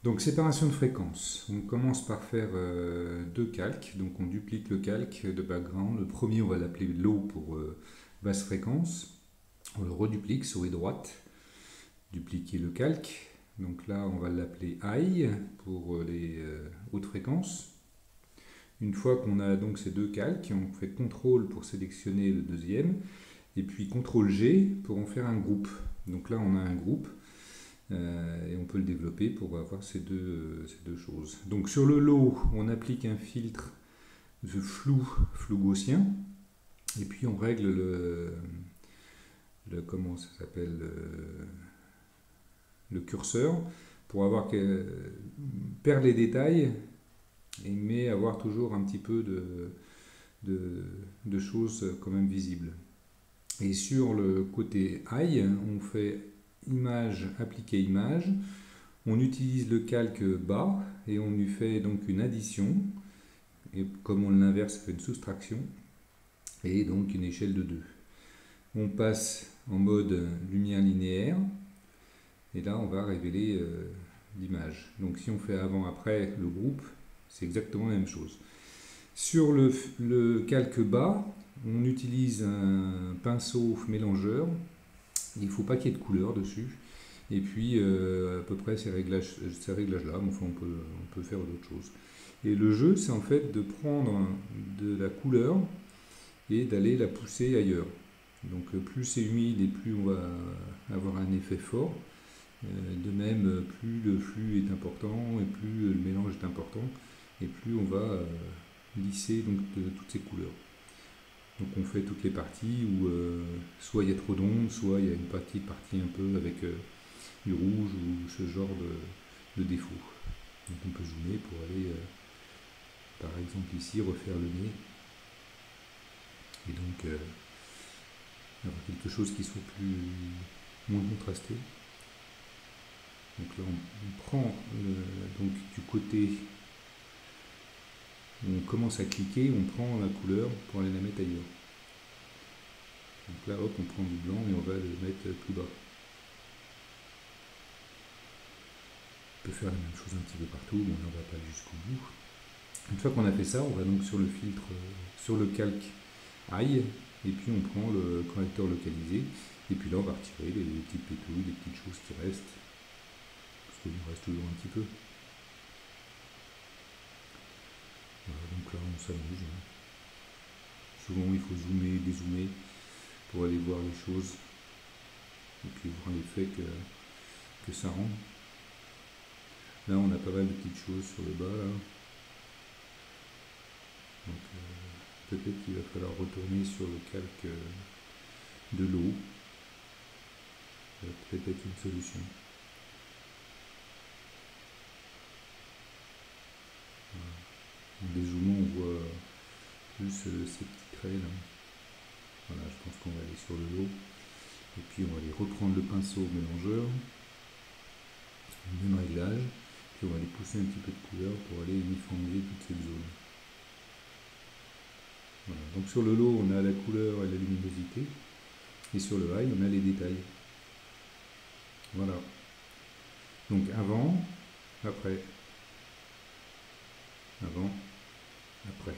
Donc séparation de fréquences. On commence par faire deux calques. Donc on duplique le calque de background. Le premier, on va l'appeler low pour basse fréquence. On le reduplique souris droite. Dupliquer le calque. Donc là, on va l'appeler high pour les hautes fréquences. Une fois qu'on a donc ces deux calques, on fait CTRL pour sélectionner le deuxième. Et puis CTRL G pour en faire un groupe. Donc là, on a un groupe. Et on peut le développer pour avoir ces deux choses. Donc sur le low, on applique un filtre de flou gaussien, et puis on règle comment ça s'appelle, le curseur pour avoir perdre les détails mais avoir toujours un petit peu de choses quand même visibles. Et sur le côté high, on fait image, appliquer image, on utilise le calque bas et on lui fait donc une addition, et comme on l'inverse, ça fait une soustraction, et donc une échelle de 2. On passe en mode lumière linéaire, et là on va révéler l'image. Donc si on fait avant-après le groupe, c'est exactement la même chose. Sur le calque bas, on utilise un pinceau mélangeur. Il ne faut pas qu'il y ait de couleur dessus. Et puis à peu près ces réglages-là, enfin, on peut faire d'autres choses. Et le jeu, c'est en fait de prendre de la couleur et d'aller la pousser ailleurs. Donc plus c'est humide et plus on va avoir un effet fort. De même, plus le flux est important et plus le mélange est important et plus on va lisser donc, de toutes ces couleurs. Donc on fait toutes les parties où soit il y a trop d'ondes, soit il y a une partie un peu avec du rouge ou ce genre de défaut. Donc on peut zoomer pour aller, par exemple ici, refaire le nez. Et donc avoir quelque chose qui soit moins contrasté. Donc là on prend donc du côté où on commence à cliquer, on prend la couleur pour aller la mettre ailleurs. Donc là hop, on prend du blanc et on va le mettre plus bas. On peut faire la même chose un petit peu partout, bon là on va pas jusqu'au bout. Une fois qu'on a fait ça, on va donc sur le filtre, sur le calque high, et puis on prend le correcteur localisé, et puis là on va retirer les petites pétouilles, les petites choses qui restent, parce qu'il nous reste toujours un petit peu. Voilà, donc là on s'amuse. Souvent il faut zoomer, dézoomer, pour aller voir les choses, et puis voir l'effet que ça rend. Là on a pas mal de petites choses sur le bas là. Donc peut-être qu'il va falloir retourner sur le calque de l'eau. Ça va peut-être être une solution. Voilà. En dézoomant, on voit plus ces petits traits là. Voilà, je pense qu'on va aller sur le lot. Et puis on va aller reprendre le pinceau mélangeur. Même réglage. Puis on va aller pousser un petit peu de couleur pour aller uniformiser toute cette zone. Voilà. Donc sur le lot, on a la couleur et la luminosité. Et sur le high, on a les détails. Voilà. Donc avant, après. Avant, après.